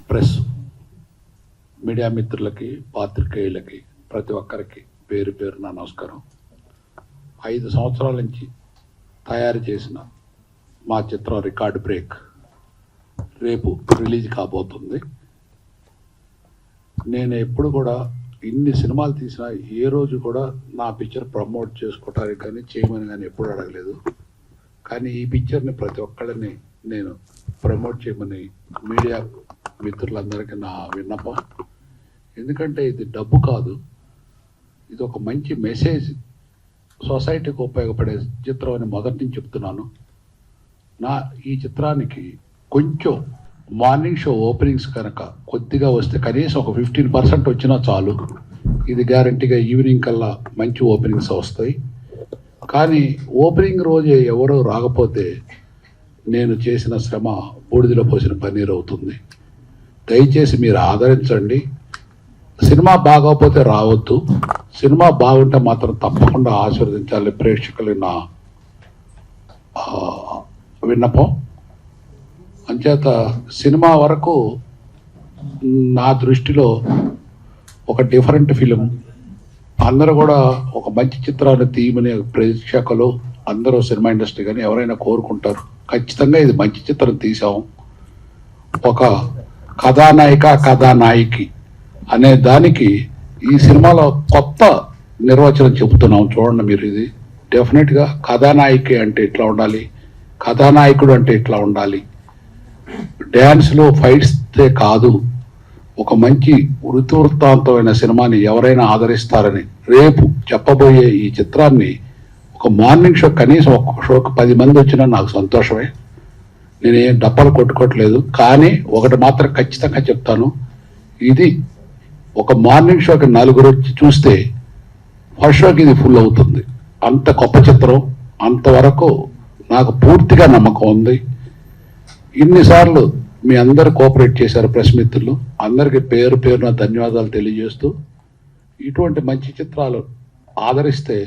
Press media మిత్రులకి పాత్రికేయులకి ప్రతి ఒక్కరికి పేరు పేరున నమస్కారం. 5 సంవత్సరాల నుంచి తయారు చేసిన మా చిత్రం రికార్డ్ బ్రేక్ రేపు రిలీజ్ కాబోతుంది. నేను ఎప్పుడు కూడా ఇన్ని సినిమాలు తీసినా ఏ రోజు కూడా నా పిక్చర్ ప్రమోట్ చేసుకోవటానికి కానీ చేయమని కానీ ఎప్పుడు అడగలేదు. కానీ ఈ పిక్చర్ని ప్రతి ఒక్కళ్ళని నేను ప్రమోట్ చేయమని మీడియా మిత్రులందరికీ నా విన్నపం. ఎందుకంటే ఇది డబ్బు కాదు, ఇది ఒక మంచి మెసేజ్, సొసైటీకి ఉపయోగపడే చిత్రం అని మొదటి నుంచి చెప్తున్నాను. ఈ చిత్రానికి కొంచెం మార్నింగ్ షో ఓపెనింగ్స్ కనుక కొద్దిగా వస్తే కనీసం ఒక 15% వచ్చినా చాలు. ఇది గ్యారంటీగా ఈవినింగ్ కల్లా మంచి ఓపెనింగ్స్ వస్తాయి. కానీ ఓపెనింగ్ రోజే ఎవరో రాకపోతే నేను చేసిన శ్రమ బూడిదలో పోసిన పన్నీర్ అవుతుంది. దయచేసి మీరు ఆదరించండి. సినిమా బాగోకపోతే రావద్దు, సినిమా బాగుంటే మాత్రం తప్పకుండా ఆశీర్వదించాలి ప్రేక్షకులు నా విన్నపం. అంచేత సినిమా వరకు నా దృష్టిలో ఒక డిఫరెంట్ ఫిలిం, అందరూ కూడా ఒక మంచి చిత్రాన్ని తీయమని ప్రేక్షకులు అందరూ సినిమా ఇండస్ట్రీ కానీ ఎవరైనా కోరుకుంటారు. ఖచ్చితంగా ఇది మంచి చిత్రం తీసాం. ఒక కథానాయిక కథానాయకి అనే దానికి ఈ సినిమాలో కొత్త నిర్వచనం చెబుతున్నాం. చూడండి మీరు, ఇది డెఫినెట్గా కథానాయిక అంటే ఇట్లా ఉండాలి, కథానాయకుడు అంటే ఇట్లా ఉండాలి. డ్యాన్స్లో ఫైట్స్తే కాదు, ఒక మంచి వృత్తాంతమైన సినిమాని ఎవరైనా ఆదరిస్తారని రేపు చెప్పబోయే ఈ చిత్రాన్ని ఒక మార్నింగ్ షో కనీసం ఒక్కొక్క షోకి 10 మంది వచ్చినా నాకు సంతోషమే. నేనేం డబ్బాలు కొట్టుకోవట్లేదు. కానీ ఒకటి మాత్రం ఖచ్చితంగా చెప్తాను, ఇది ఒక మార్నింగ్ షోకి 4 వచ్చి చూస్తే ఫస్ట్ షోకి ఇది ఫుల్ అవుతుంది. అంత గొప్ప చిత్రం, అంతవరకు నాకు పూర్తిగా నమ్మకం ఉంది. ఇన్నిసార్లు మీ అందరు కోఆపరేట్ చేశారు ప్రెస్ మిత్రులు, అందరికీ పేరు పేరున ధన్యవాదాలు తెలియజేస్తూ, ఇటువంటి మంచి చిత్రాలు ఆదరిస్తే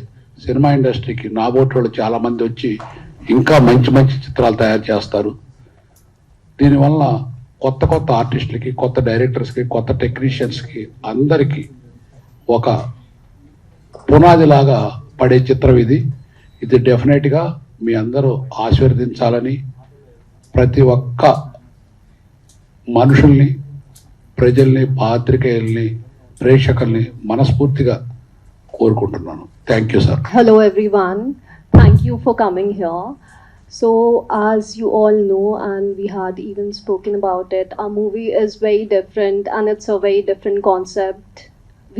సినిమా ఇండస్ట్రీకి నాబోటి వాళ్ళు చాలామంది వచ్చి ఇంకా మంచి మంచి చిత్రాలు తయారు చేస్తారు. దీనివల్ల కొత్త కొత్త ఆర్టిస్టులకి, కొత్త డైరెక్టర్స్కి, కొత్త టెక్నీషియన్స్కి అందరికీ ఒక పునాదిలాగా పడే చిత్రం ఇది. ఇది డెఫినెట్గా మీ అందరూ ఆశీర్వదించాలని ప్రతి ఒక్క మనుషుల్ని, ప్రజల్ని, పాత్రికేయుల్ని, ప్రేక్షకుల్ని మనస్ఫూర్తిగా కోరుకుంటున్నాను. Thank you sir. Hello everyone, thank you for coming here. So as you all know, and we had even spoken about it, our movie is very different and it's a very different concept.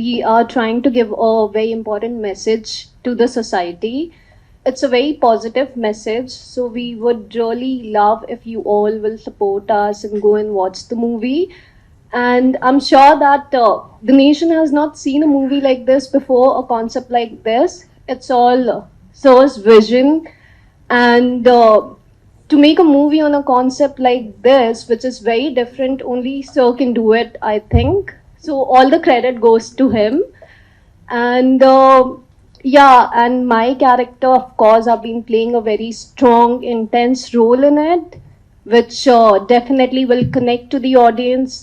We are trying to give a very important message to the society. It's a very positive message, so we would really love if you all will support us and go and watch the movie. And I'm sure that the nation has not seen a movie like this before, a concept like this. It's all Sir's vision. And to make a movie on a concept like this, which is very different, only Sir can do it, I think. So all the credit goes to him. And yeah, and my character, of course, I've been playing a very strong, intense role in it, which definitely will connect to the audience.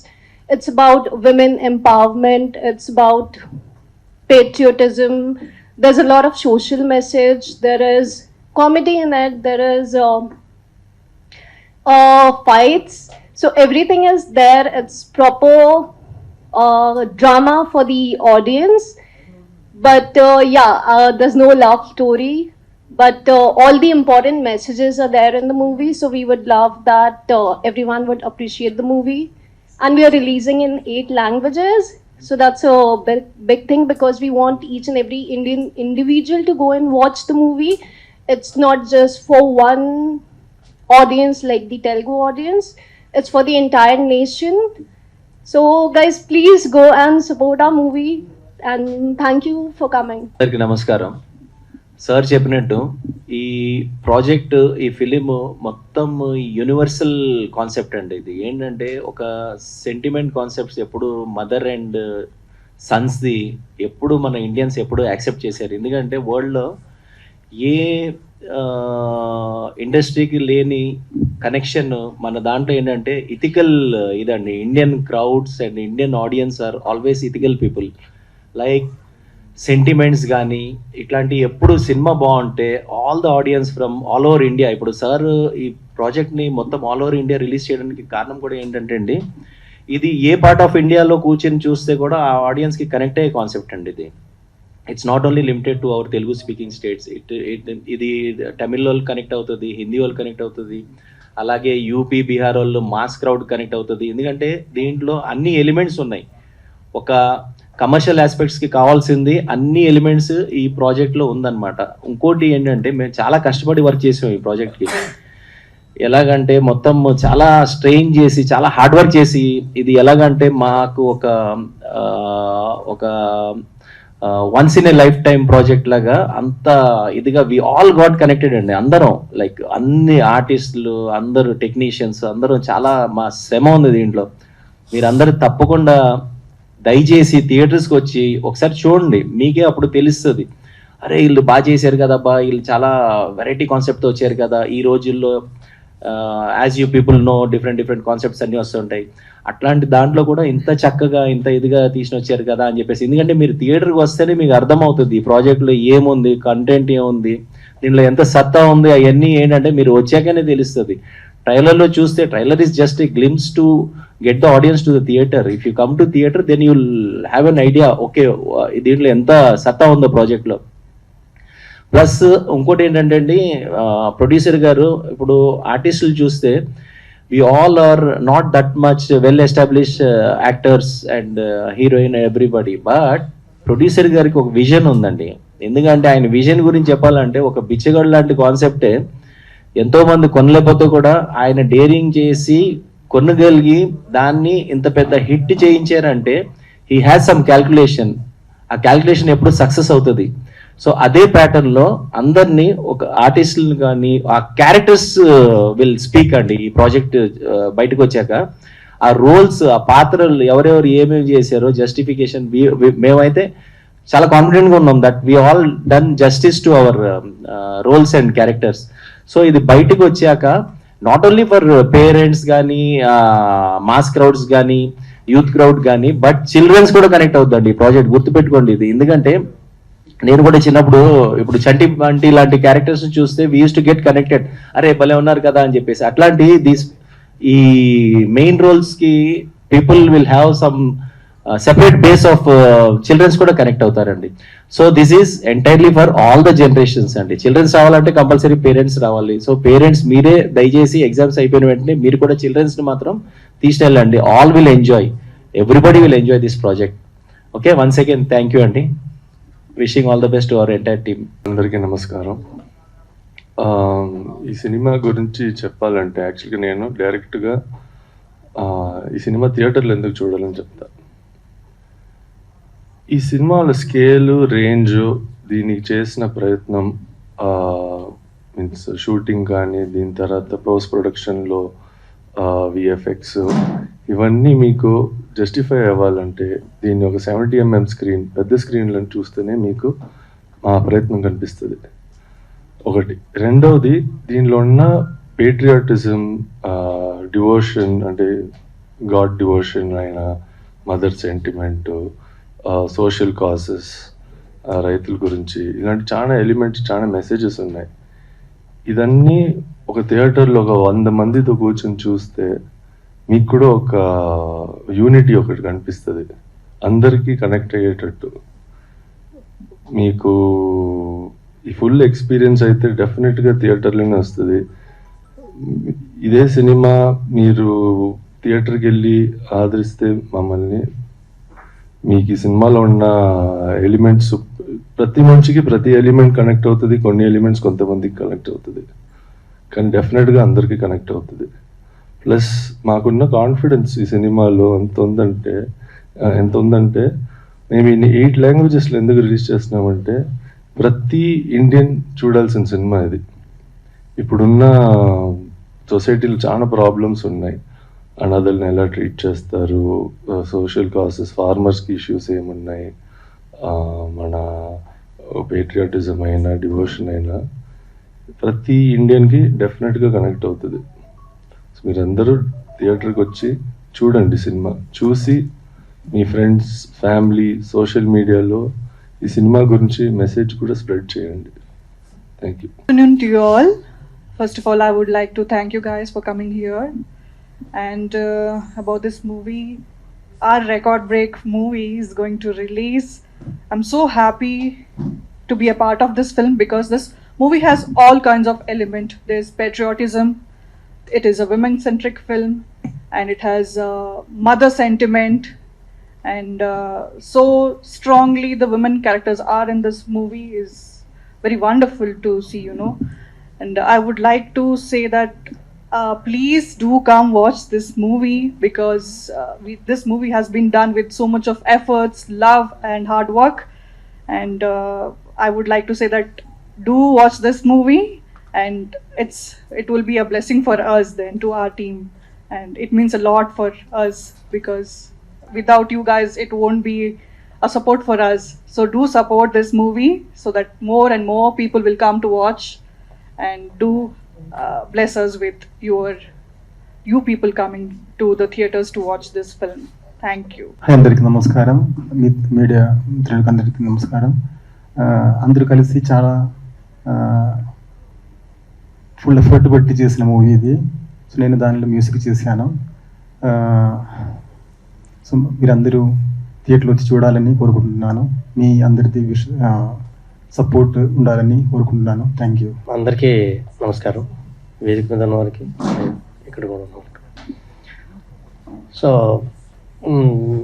It's about women empowerment. It's about patriotism. There's a lot of social message. There is comedy in it. There is fights. So everything is there. It's proper drama for the audience. But yeah, there's no love story. But all the important messages are there in the movie. So we would love that everyone would appreciate the movie. And we are releasing in 8 languages. So that's a big thing, because we want each and every Indian individual to go and watch the movie. It's not just for one audience like the Telugu audience. It's for the entire nation. So guys, please go and support our movie. And thank you for coming. అందరికీ నమస్కారం. Sir చెప్పినట్టు ఈ project, ఈ film మొత్తం universal concept అండి. ఇది ఏంటంటే ఒక సెంటిమెంట్ కాన్సెప్ట్స్ ఎప్పుడు మదర్ అండ్ సన్స్ది ఎప్పుడు మన ఇండియన్స్ ఎప్పుడు యాక్సెప్ట్ చేశారు. ఎందుకంటే వరల్డ్లో ఏ ఇండస్ట్రీకి లేని కనెక్షన్ మన దాంట్లో ఏంటంటే ఇథికల్ ఇదండి. Indian crowds and Indian audience are always ethical people. Like sentiments కానీ ఇట్లాంటి ఎప్పుడు సినిమా బాగుంటే all the audience from all over India, ఇప్పుడు సార్ ఈ ప్రాజెక్ట్ని మొత్తం ఆల్ ఓవర్ ఇండియా రిలీజ్ చేయడానికి కారణం కూడా ఏంటంటే అండి, ఇది ఏ పార్ట్ ఆఫ్ ఇండియాలో కూర్చొని చూస్తే కూడా ఆ ఆడియన్స్కి కనెక్ట్ అయ్యే కాన్సెప్ట్ అండి ఇది. It's not only limited to our Telugu speaking states. ఇది తమిళ్ వాళ్ళు కనెక్ట్ అవుతుంది, హిందీ వాళ్ళు కనెక్ట్ అవుతుంది, అలాగే యూపీ బీహార్ వాళ్ళు మాస్ క్రౌడ్ కనెక్ట్ అవుతుంది. ఎందుకంటే దీంట్లో అన్ని ఎలిమెంట్స్ ఉన్నాయి. ఒక కమర్షియల్ ఆస్పెక్ట్స్కి కావాల్సింది అన్ని ఎలిమెంట్స్ ఈ ప్రాజెక్ట్లో ఉందన్నమాట. ఇంకోటి ఏంటంటే మేము చాలా కష్టపడి వర్క్ చేసాం ఈ ప్రాజెక్ట్కి. ఎలాగంటే మొత్తం చాలా స్ట్రెయిన్ చేసి చాలా హార్డ్ వర్క్ చేసి, ఇది ఎలాగంటే మాకు ఒక once in a life time project లాగా అంత ఇదిగా వి ఆల్ గాట్ కనెక్టెడ్ అండి. అందరం లైక్ అన్ని ఆర్టిస్టులు, అందరూ టెక్నీషియన్స్, అందరూ చాలా మా శ్రమ ఉంది దీంట్లో. మీరందరూ తప్పకుండా దయచేసి థియేటర్స్కి వచ్చి ఒకసారి చూడండి, మీకే అప్పుడు తెలుస్తుంది. అరే వీళ్ళు బాగా చేశారు కదబ్బా, వీళ్ళు చాలా వెరైటీ కాన్సెప్ట్తో వచ్చారు కదా. ఈ రోజుల్లో as you people know different concepts అన్నీ వస్తుంటాయి. అట్లాంటి దాంట్లో కూడా ఇంత చక్కగా ఇంత ఇదిగా తీసిన వచ్చారు కదా అని చెప్పేసి. ఎందుకంటే మీరు థియేటర్కి వస్తేనే మీకు అర్థమవుతుంది ఈ ప్రాజెక్ట్లో ఏముంది, కంటెంట్ ఏముంది, దీంట్లో ఎంత సత్తా ఉంది, అవన్నీ ఏంటంటే మీరు వచ్చాకనే తెలుస్తుంది. ట్రైలర్లో చూస్తే trailer is just a glimpse to get the audience to the theatre. If you come to theatre then you will have an idea, okay దీంట్లో ఎంత సత్తా ఉందో ప్రాజెక్ట్లో. ప్లస్ ఇంకోటి ఏంటంటే అండి, ప్రొడ్యూసర్ గారు ఇప్పుడు ఆర్టిస్టులు చూస్తే we all are not that much well establish actors and heroine everybody. But producer గారికి ఒక విజన్ ఉందండి. ఎందుకంటే ఆయన విజన్ గురించి చెప్పాలంటే ఒక బిచ్చగాడు లాంటి కాన్సెప్టే ఎంతోమంది కొనలేకపోతే కూడా ఆయన డేరింగ్ చేసి కొనగలిగి దాన్ని ఇంత పెద్ద హిట్ చేయించారంటే హీ హ్యాస్ సమ్ క్యాల్కులేషన్. ఆ క్యాల్కులేషన్ ఎప్పుడు సక్సెస్ అవుతుంది. సో అదే ప్యాటర్న్లో అందరినీ ఒక ఆర్టిస్టులు కానీ ఆ క్యారెక్టర్స్ విల్ స్పీక్ అండి. ఈ ప్రాజెక్ట్ బయటకు వచ్చాక ఆ రోల్స్, ఆ పాత్రలు ఎవరెవరు ఏమేమి చేశారో జస్టిఫికేషన్ మేమైతే చాలా కాన్ఫిడెంట్గా ఉన్నాం that we all done justice to our roles and characters. So ఇది బయటకు వచ్చాక నాట్ ఓన్లీ ఫర్ పేరెంట్స్ కానీ మాస్ క్రౌడ్స్ కానీ యూత్ క్రౌడ్ కానీ బట్ చిల్డ్రన్స్ కూడా కనెక్ట్ అవుతుందండి ఈ ప్రాజెక్ట్. గుర్తుపెట్టుకోండి ఇది. ఎందుకంటే నేను కూడా చిన్నప్పుడు ఇప్పుడు చంటి బంటి లాంటి క్యారెక్టర్స్ చూస్తే we use to get connected, అరే భలే ఉన్నారు కదా అని చెప్పేసి. అట్లాంటి ఈ మెయిన్ రోల్స్ కి people will have some separate base of childrens కూడా కనెక్ట్ అవుతారండి. So this is entirely for all the generations అండి. చిల్డ్రన్స్ రావాలంటే కంపల్సరీ పేరెంట్స్ రావాలి. సో పేరెంట్స్ మీరే దయచేసి ఎగ్జామ్స్ అయిపోయిన వెంటనే మీరు కూడా చిల్డ్రన్స్ ని మాత్రం తీసుకెళ్ళండి. All will enjoy, everybody will enjoy this project. Okay, once again thank you అండి. Wishing all the best to our entire team. అందరికీ నమస్కారం. ఈ సినిమా గురించి చెప్పాలంటే యాక్చువల్గా నేను డైరెక్ట్గా ఈ సినిమా థియేటర్లో ఎందుకు చూడాలని చెప్తా. ఈ సినిమాల స్కేలు, రేంజ్, దీనికి చేసిన ప్రయత్నం, మీన్స్ షూటింగ్ కానీ దీని తర్వాత పోస్ట్ ప్రొడక్షన్లో విఎఫ్ఎక్స్, ఇవన్నీ మీకు జస్టిఫై అవ్వాలంటే దీన్ని ఒక 70mm స్క్రీన్, పెద్ద స్క్రీన్లను చూస్తేనే మీకు మా ప్రయత్నం కనిపిస్తుంది. ఒకటి. రెండవది, దీనిలో ఉన్న పేట్రియాటిజం, డివోషన్, అంటే గాడ్ డివోషన్ అయిన మదర్ సెంటిమెంటు, సోషల్ కాజెస్, రైతుల గురించి, ఇలాంటి చాలా ఎలిమెంట్స్, చాలా మెసేజెస్ ఉన్నాయి. ఇదన్నీ ఒక థియేటర్లో ఒక 100 మందితో కూర్చొని చూస్తే మీకు కూడా ఒక యూనిటీ ఒకటి కనిపిస్తుంది, అందరికీ కనెక్ట్ అయ్యేటట్టు. మీకు ఈ ఫుల్ ఎక్స్పీరియన్స్ అయితే డెఫినెట్గా థియేటర్లోనే వస్తుంది. ఇదే సినిమా మీరు థియేటర్కి వెళ్ళి ఆదరిస్తే మమ్మల్ని, మీకు ఈ సినిమాలో ఉన్న ఎలిమెంట్స్, ప్రతి మనిషికి ప్రతి ఎలిమెంట్ కనెక్ట్ అవుతుంది. కొన్ని ఎలిమెంట్స్ కొంతమందికి కనెక్ట్ అవుతుంది, కానీ డెఫినెట్గా అందరికీ కనెక్ట్ అవుతుంది. ప్లస్ మాకున్న కాన్ఫిడెన్స్ ఈ సినిమాలో ఎంత ఉందంటే మేము ఈ 8 లాంగ్వేజెస్లో ఎందుకు రిలీజ్ చేస్తున్నామంటే ప్రతి ఇండియన్ చూడాల్సిన సినిమా ఇది. ఇప్పుడున్న సొసైటీలో చాలా ప్రాబ్లమ్స్ ఉన్నాయి. అనాథల్ని ఎలా ట్రీట్ చేస్తారు, సోషల్ కాసెస్, ఫార్మర్స్కి ఇష్యూస్ ఏమున్నాయి, మన పేట్రియాటిజం అయినా డివోషన్ అయినా ప్రతి ఇండియన్కి డెఫినెట్గా కనెక్ట్ అవుతుంది. సో మీరందరూ థియేటర్కి వచ్చి చూడండి సినిమా, చూసి మీ ఫ్రెండ్స్, ఫ్యామిలీ, సోషల్ మీడియాలో ఈ సినిమా గురించి మెసేజ్ కూడా స్ప్రెడ్ చేయండి. Thank you. Good afternoon to you all. First of all, I would like to thank you guys for coming here. And about this movie, our record break movie is going to release. I'm so happy to be a part of this film because this movie has all kinds of element. There's patriotism, it is a women-centric film, and it has mother sentiment, and so strongly the women characters are in this movie is very wonderful to see, you know. And I would like to say that please do come watch this movie because this movie has been done with so much of efforts, love and hard work. And I would like to say that do watch this movie, and it will be a blessing for us then, to our team, and it means a lot for us because without you guys it won't be a support for us. So do support this movie so that more and more people will come to watch, and do bless us with you people coming to the theaters to watch this film. Thank you. Hi, అందరికీ నమస్కారం. Media మిత్రులకు అందరికీ నమస్కారం. అందరూ కలిసి చాలా full effort పెట్టి చేసిన మూవీ ఇది. సో నేను దానిలో మ్యూజిక్ చేశాను. సో మీరందరూ థియేటర్లో వచ్చి చూడాలని కోరుకుంటున్నాను. మీ అందరిది సపోర్ట్ ఉండాలని కోరుకుంటున్నాను. Thank you. అందరికీ నమస్కారం. వేదిక మీద ఉన్న వారికి, ఇక్కడ కూడా ఉన్న వారికి. సో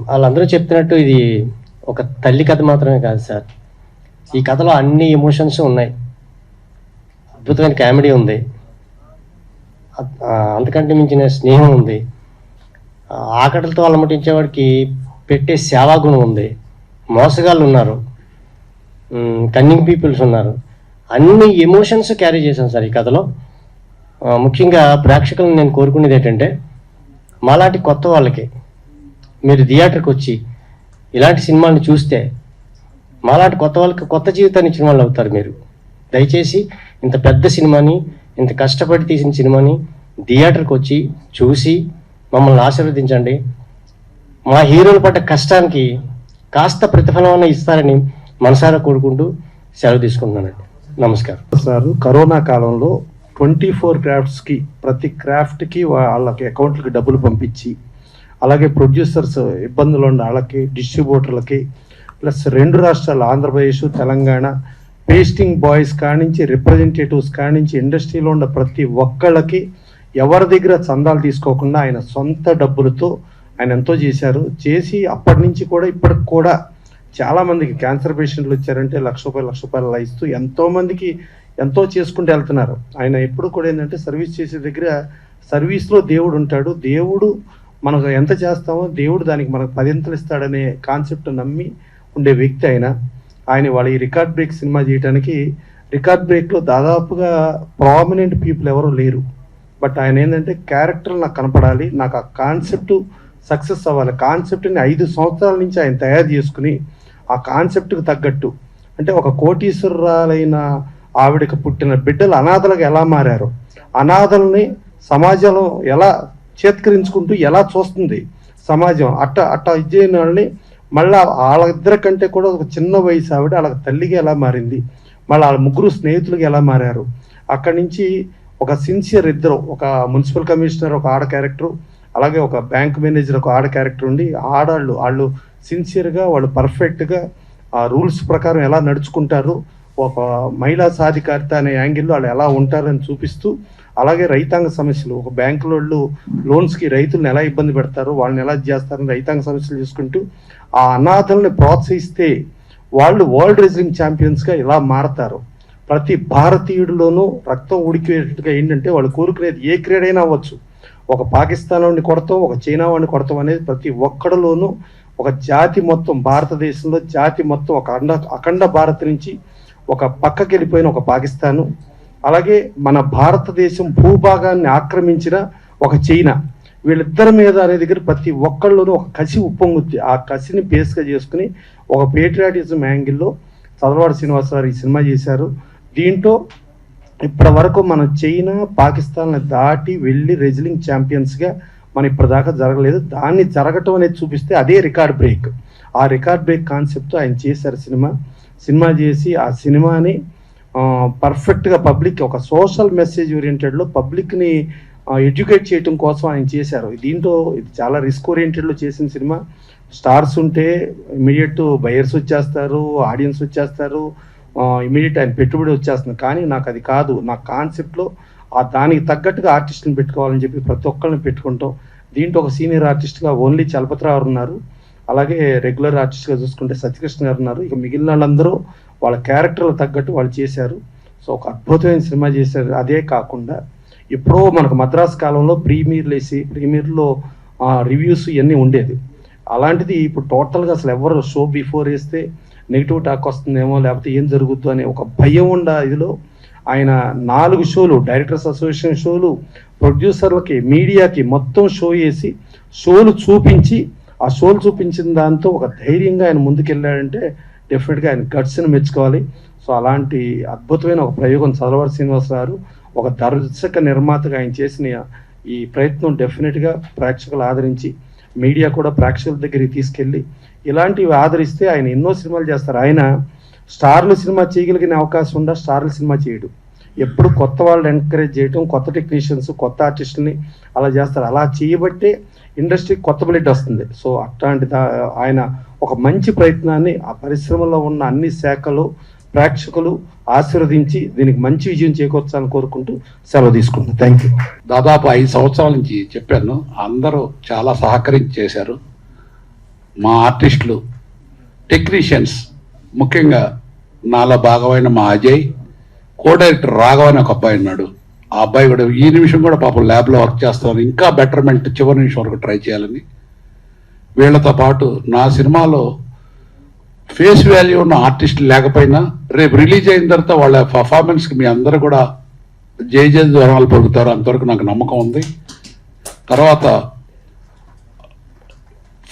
వాళ్ళందరూ చెప్తున్నట్టు ఇది ఒక తల్లి కథ మాత్రమే కాదు సార్. ఈ కథలో అన్ని ఎమోషన్స్ ఉన్నాయి. అద్భుతమైన కామెడీ ఉంది, అంతకంటే మించిన స్నేహం ఉంది, ఆకటలతో అలమటించేవాడికి పెట్టే సేవాగుణం ఉంది, మోసగాళ్ళు ఉన్నారు, కన్నింగ్ పీపుల్స్ ఉన్నారు. అన్ని ఎమోషన్స్ క్యారీ చేశాను సార్ ఈ కథలో. ముఖ్యంగా ప్రేక్షకులను నేను కోరుకునేది ఏంటంటే, మాలాంటి కొత్త వాళ్ళకి మీరు థియేటర్కి వచ్చి ఇలాంటి సినిమాని చూస్తే మాలాంటి కొత్త వాళ్ళకి కొత్త జీవితాన్ని ఇచ్చిన వాళ్ళు అవుతారు. మీరు దయచేసి ఇంత పెద్ద సినిమాని, ఇంత కష్టపడి తీసిన సినిమాని థియేటర్కి వచ్చి చూసి మమ్మల్ని ఆశీర్వదించండి. మా హీరోలు పడ్డ కష్టానికి కాస్త ప్రతిఫలం ఇస్తారని మనసారా కోరుకుంటూ సెలవు తీసుకుంటున్నానండి. నమస్కారం సార్. కరోనా కాలంలో 24 క్రాఫ్ట్స్కి ప్రతి క్రాఫ్ట్కి వాళ్ళకి అకౌంట్లకి డబ్బులు పంపించి, అలాగే ప్రొడ్యూసర్స్ ఇబ్బందులు ఉన్న వాళ్ళకి, డిస్ట్రిబ్యూటర్లకి, ప్లస్ 2 రాష్ట్రాలు ఆంధ్రప్రదేశ్, తెలంగాణ, పేస్టింగ్ బాయ్స్ కానించి రిప్రజెంటేటివ్స్ కానించి ఇండస్ట్రీలో ఉన్న ప్రతి ఒక్కళ్ళకి ఎవరి దగ్గర చందాలు తీసుకోకుండా ఆయన సొంత డబ్బులతో ఆయన ఎంతో చేశారు. చేసి అప్పటి నుంచి కూడా ఇప్పటికి కూడా చాలామందికి క్యాన్సర్ పేషెంట్లు వచ్చారంటే ₹1,00,000 అలా ఇస్తూ ఎంతోమందికి ఎంతో చేసుకుంటూ వెళ్తున్నారు. ఆయన ఎప్పుడు కూడా ఏంటంటే సర్వీస్ చేసే దగ్గర సర్వీస్లో దేవుడు ఉంటాడు, దేవుడు మనకు ఎంత చేస్తామో దేవుడు దానికి మనకు 10 ఇస్తాడనే కాన్సెప్ట్ నమ్మి ఉండే వ్యక్తి ఆయన వాళ్ళ ఈ రికార్డ్ బ్రేక్ సినిమా చేయడానికి రికార్డ్ బ్రేక్లో దాదాపుగా ప్రామినెంట్ పీపుల్ ఎవరు లేరు. బట్ ఆయన ఏంటంటే క్యారెక్టర్ నాకు కనపడాలి, నాకు ఆ కాన్సెప్ట్ సక్సెస్ అవ్వాలి. కాన్సెప్ట్ని 5 సంవత్సరాల నుంచి ఆయన తయారు చేసుకుని ఆ కాన్సెప్ట్కి తగ్గట్టు, అంటే ఒక కోటీశ్వరురాలైన ఆవిడకి పుట్టిన బిడ్డలు అనాథలుగా ఎలా మారారు, అనాథల్ని సమాజంలో ఎలా చేత్కరించుకుంటూ ఎలా చూస్తుంది సమాజం, అట్ట ఇచ్చిన వాళ్ళని మళ్ళీ వాళ్ళిద్దరి కంటే కూడా ఒక చిన్న వయసు ఆవిడ వాళ్ళకి తల్లిగా ఎలా మారింది, మళ్ళీ వాళ్ళ ముగ్గురు స్నేహితులుగా ఎలా మారారు. అక్కడి నుంచి ఒక సిన్సియర్ ఇద్దరు, ఒక మున్సిపల్ కమిషనర్ ఒక ఆడ క్యారెక్టరు, అలాగే ఒక బ్యాంక్ మేనేజర్ ఒక ఆడ క్యారెక్టర్ ఉండి, వాళ్ళు సిన్సియర్గా, వాళ్ళు పర్ఫెక్ట్గా ఆ రూల్స్ ప్రకారం ఎలా నడుచుకుంటారు, ఒక మహిళా సాధికారిత అనే యాంగిల్లో వాళ్ళు ఎలా ఉంటారని చూపిస్తూ, అలాగే రైతాంగ సమస్యలు, ఒక బ్యాంకులో వాళ్ళు లోన్స్కి రైతులను ఎలా ఇబ్బంది పెడతారు, వాళ్ళని ఎలా చేస్తారని రైతాంగ సమస్యలు చూసుకుంటూ ఆ అనాథల్ని ప్రోత్సహిస్తే వాళ్ళు వరల్డ్ రెజ్లింగ్ ఛాంపియన్స్గా ఇలా మారతారు. ప్రతి భారతీయుడిలోనూ రక్తం ఉడికేటట్టుగా ఏంటంటే వాళ్ళు కోరుకునేది ఏ క్రీడ అయినా అవ్వచ్చు. ఒక పాకిస్తాన్ వాడిని కొడతాం, ఒక చైనా వాడిని కొడతాం అనేది ప్రతి ఒక్కడిలోనూ ఒక జాతి మొత్తం, భారతదేశంలో జాతి మొత్తం ఒక అఖండ భారత్ నుంచి ఒక పక్కకి వెళ్ళిపోయిన ఒక పాకిస్తాను, అలాగే మన భారతదేశం భూభాగాన్ని ఆక్రమించిన ఒక చైనా, వీళ్ళిద్దరి మీద అనే దగ్గర ప్రతి ఒక్కళ్ళలోనూ ఒక కసి ఉప్పొంగుద్ది. ఆ కసిని బేస్గా చేసుకుని ఒక పేట్రియాటిజం యాంగిల్లో చదలవాడ శ్రీనివాసరావు ఈ సినిమా చేశారు. దీంట్లో ఇప్పటి వరకు మనం చైనా పాకిస్తాన్ని దాటి వెళ్ళి రెజ్లింగ్ ఛాంపియన్స్గా మనం ఇప్పటిదాకా జరగలేదు. దాన్ని జరగటం అనేది చూపిస్తే అదే రికార్డ్ బ్రేక్. ఆ రికార్డ్ బ్రేక్ కాన్సెప్ట్తో ఆయన చేశారు సినిమా చేసి ఆ సినిమాని పర్ఫెక్ట్గా పబ్లిక్ ఒక సోషల్ మెసేజ్ ఓరియంటెడ్లో పబ్లిక్ని ఎడ్యుకేట్ చేయడం కోసం ఆయన చేశారు. దీంట్లో ఇది చాలా రిస్క్ ఓరియంటెడ్లో చేసిన సినిమా. స్టార్స్ ఉంటే ఇమీడియట్ బయర్స్ వచ్చేస్తారు, ఆడియన్స్ వచ్చేస్తారు, ఇమీడియట్ ఆయన పెట్టుబడి వచ్చేస్తుంది. కానీ నాకు అది కాదు. నా కాన్సెప్ట్లో దానికి తగ్గట్టుగా ఆర్టిస్ట్ని పెట్టుకోవాలని చెప్పి ప్రతి ఒక్కరిని పెట్టుకుంటాం. దీంట్లో ఒక సీనియర్ ఆర్టిస్ట్గా ఓన్లీ చలపతిరావు ఉన్నారు, అలాగే రెగ్యులర్ ఆర్టిస్ట్గా చూసుకుంటే సత్యకృష్ణ గారు ఉన్నారు. ఇక మిగిలిన వాళ్ళందరూ వాళ్ళ క్యారెక్టర్లు తగ్గట్టు వాళ్ళు చేశారు. సో ఒక అద్భుతమైన సినిమా చేశారు. అదే కాకుండా ఎప్పుడో మనకు మద్రాసు కాలంలో ప్రీమియర్లో రివ్యూస్ ఇవన్నీ ఉండేది. అలాంటిది ఇప్పుడు టోటల్గా అసలు ఎవరు షో బిఫోర్ వేస్తే నెగిటివ్ టాక్ వస్తుందేమో లేకపోతే ఏం జరుగుద్దు అనే ఒక భయం ఉండ ఇదిలో ఆయన 4 షోలు, డైరెక్టర్స్ అసోసియేషన్ షోలు, ప్రొడ్యూసర్లకి, మీడియాకి మొత్తం షో వేసి షోలు చూపించి ఆ షోలు చూపించిన దాంతో ఒక ధైర్యంగా ఆయన ముందుకెళ్ళాడంటే డెఫినెట్గా ఆయన గట్స్ని మెచ్చుకోవాలి. సో అలాంటి అద్భుతమైన ఒక ప్రయోగం చదలవాడ శ్రీనివాసరావు ఒక దర్శక నిర్మాతగా ఆయన చేసిన ఈ ప్రయత్నం డెఫినెట్గా ప్రేక్షకులు ఆదరించి మీడియా కూడా ప్రేక్షకుల దగ్గరికి తీసుకెళ్ళి ఇలాంటివి ఆదరిస్తే ఆయన ఎన్నో సినిమాలు చేస్తారు. ఆయన స్టార్లు సినిమా చేయగలిగిన అవకాశం ఉందా? స్టార్లు సినిమా చేయడు. ఎప్పుడు కొత్త వాళ్ళని ఎంకరేజ్ చేయడం, కొత్త టెక్నీషియన్స్, కొత్త ఆర్టిస్టులని అలా చేస్తారు. అలా చేయబట్టే ఇండస్ట్రీకి కొత్త బ్లడ్ వస్తుంది. సో అట్లాంటి ఆయన ఒక మంచి ప్రయత్నాన్ని ఆ పరిశ్రమలో ఉన్న అన్ని శాఖలు ప్రేక్షకులు ఆశీర్వదించి దీనికి మంచి విజయం చేకూర్చాలని కోరుకుంటూ సెలవు తీసుకుంటున్నాను. Thank you. దాదాపు 5 సంవత్సరాల నుంచి చెప్పాను, అందరూ చాలా సహకరించి చేశారు. మా ఆర్టిస్టులు, టెక్నీషియన్స్, ముఖ్యంగా నాలో భాగమైన మా అజయ్, కో డైరెక్టర్ రాఘవ అని ఒక అబ్బాయి ఉన్నాడు. ఆ అబ్బాయి కూడా ఈ నిమిషం కూడా పాపం ల్యాబ్లో వర్క్ చేస్తున్నారు. ఇంకా బెటర్మెంట్ చివరి నిమిషం వరకు ట్రై చేయాలని. వీళ్ళతో పాటు నా సినిమాలో ఫేస్ వాల్యూ ఉన్న ఆర్టిస్టులు లేకపోయినా రేపు రిలీజ్ అయిన తర్వాత వాళ్ళ పర్ఫార్మెన్స్కి మీ అందరూ కూడా జయ జ్వరాలు పలుకుతారు, అంతవరకు నాకు నమ్మకం ఉంది. తర్వాత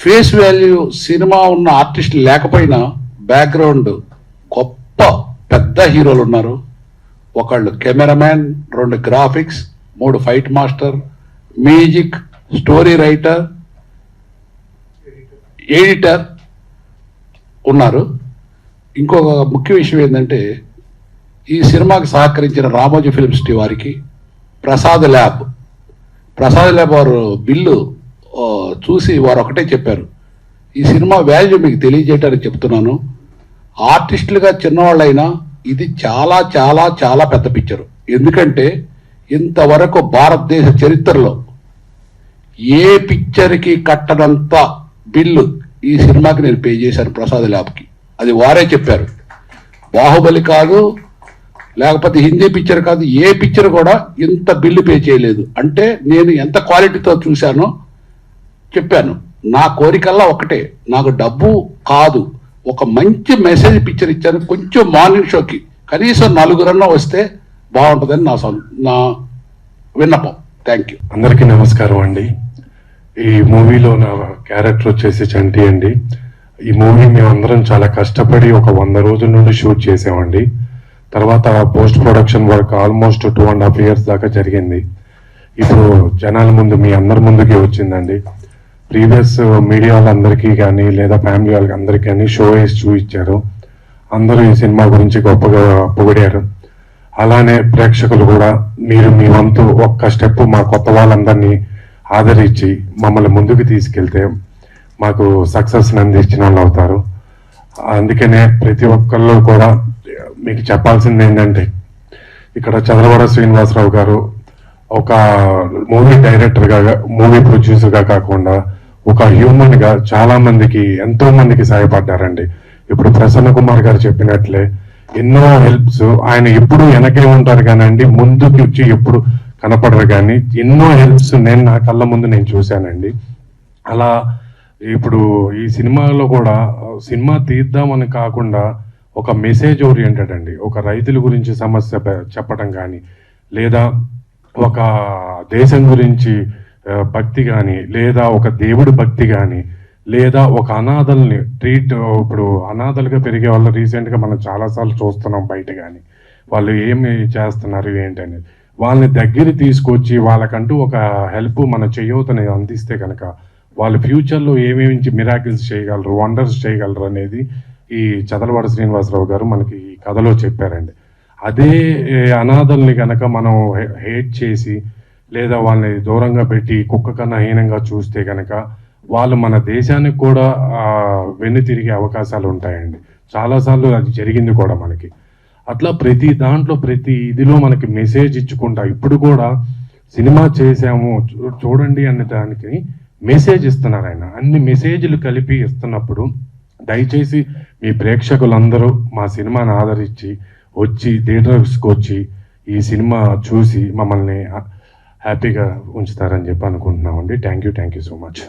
ఫేస్ వాల్యూ సినిమా ఉన్న ఆర్టిస్టులు లేకపోయినా బ్యాక్గ్రౌండ్ గొప్ప పెద్ద హీరోలు ఉన్నారు. ఒకళ్ళు cameraman, 2 graphics, 3 fight master, music, story writer, editor ఉన్నారు. ఇంకొక ముఖ్య విషయం ఏంటంటే ఈ సినిమాకి సహకరించిన రామోజీ ఫిల్మ్స్ వారికి, ప్రసాద్ ల్యాబ్ వారు బిల్లు చూసి వారు ఒకటే చెప్పారు, ఈ సినిమా వాల్యూ మీకు తెలియజేయటానికి చెప్తున్నాను. ఆర్టిస్టులుగా చిన్నవాళ్ళైనా ఇది చాలా చాలా చాలా పెద్ద పిక్చరు. ఎందుకంటే ఇంతవరకు భారతదేశ చరిత్రలో ఏ పిక్చర్కి కట్టనంత బిల్లు ఈ సినిమాకి నేను పే చేశాను ప్రసాద్ ల్యాబ్కి. అది వారే చెప్పారు. బాహుబలి కాదు, లేకపోతే హిందీ పిక్చర్ కాదు, ఏ పిక్చర్ కూడా ఇంత బిల్లు పే చేయలేదు. అంటే నేను ఎంత క్వాలిటీతో చూశానో చెప్పాను. నా కోరికల్లా ఒకటే, నాకు డబ్బు కాదు, ఒక మంచి మెసేజ్ పిక్చర్ ఇచ్చాను. కొంచెం మార్నింగ్ షోకి కనీసం 4 వస్తే బాగుంటుందని నా విన్నపం. Thank you. అందరికీ నమస్కారం అండి. ఈ మూవీలో నా క్యారెక్టర్ వచ్చేసి చంటి అండి. ఈ మూవీ మేమందరం చాలా కష్టపడి ఒక 100 రోజుల నుండి షూట్ చేసామండి. తర్వాత post production work almost 2.5 years దాకా జరిగింది. ఇప్పుడు జనాల ముందు మీ అందరి ముందుకి వచ్చిందండి. ప్రీవియస్ మీడియా వాళ్ళందరికీ కానీ లేదా ఫ్యామిలీ వాళ్ళకి అందరికీ కానీ షో వేసి చూపించారు. అందరూ ఈ సినిమా గురించి గొప్పగా పొగిడారు. అలానే ప్రేక్షకులు కూడా మీరు మీ వంతు ఒక్క స్టెప్ మా కొత్త వాళ్ళందరినీ ఆదరించి మమ్మల్ని ముందుకు తీసుకెళ్తే మాకు సక్సెస్ని అందించిన వాళ్ళు అవుతారు. అందుకనే ప్రతి ఒక్కళ్ళు కూడా మీకు చెప్పాల్సింది ఏంటంటే, ఇక్కడ చంద్రవడ శ్రీనివాసరావు గారు ఒక మూవీ డైరెక్టర్గా, మూవీ ప్రొడ్యూసర్గా కాకుండా ఒక హ్యూమన్గా చాలా మందికి, ఎంతో మందికి సహాయపడ్డారండి. ఇప్పుడు ప్రసన్న కుమార్ గారు చెప్పినట్లే ఎన్నో హెల్ప్స్. ఆయన ఎప్పుడు వెనకే ఉంటారు కానండి, ముందుకు వచ్చి ఎప్పుడు కనపడరు. కానీ ఎన్నో హెల్ప్స్ నేను నా కళ్ళ ముందు నేను చూశానండి. అలా ఇప్పుడు ఈ సినిమాలో కూడా సినిమా తీద్దామని కాకుండా ఒక మెసేజ్ ఓరియంటెడ్ అండి. ఒక రైతుల గురించి సమస్య చెప్పడం కానీ, లేదా ఒక దేశం గురించి భక్తి కానీ, లేదా ఒక దేవుడి భక్తి కానీ, లేదా ఒక అనాథల్ని ఇప్పుడు అనాథలుగా పెరిగే వాళ్ళు రీసెంట్గా మనం చాలాసార్లు చూస్తున్నాం బయట, కానీ వాళ్ళు ఏమి చేస్తున్నారు ఏంటనేది వాళ్ళని దగ్గర తీసుకొచ్చి వాళ్ళకంటూ ఒక హెల్ప్ మన చేయూతని అందిస్తే కనుక వాళ్ళు ఫ్యూచర్లో ఏమేమి మిరాకిల్స్ చేయగలరు, వండర్స్ చేయగలరు అనేది ఈ చదలవాడ శ్రీనివాసరావు గారు మనకి ఈ కథలో చెప్పారండి. అదే అనాథల్ని కనుక మనం హేట్ చేసి లేదా వాళ్ళని దూరంగా పెట్టి కుక్క కన్నా హీనంగా చూస్తే కనుక వాళ్ళు మన దేశానికి కూడా వెన్ను తిరిగే అవకాశాలు ఉంటాయండి. చాలాసార్లు అది జరిగింది కూడా మనకి. అట్లా ప్రతి దాంట్లో ప్రతి ఇదిలో మనకి మెసేజ్ ఇచ్చుకుంటా ఇప్పుడు కూడా సినిమా చేసాము చూడండి అనే దానికి మెసేజ్ ఇస్తున్నారు ఆయన. అన్ని మెసేజ్లు కలిపి ఇస్తున్నప్పుడు దయచేసి మీ ప్రేక్షకులందరూ మా సినిమాని ఆదరించి వచ్చి థియేటర్స్కి వచ్చి ఈ సినిమా చూసి మమ్మల్ని హ్యాపీగా ఉంచుతారని చెప్పి అనుకుంటున్నామండి. Thank you so much.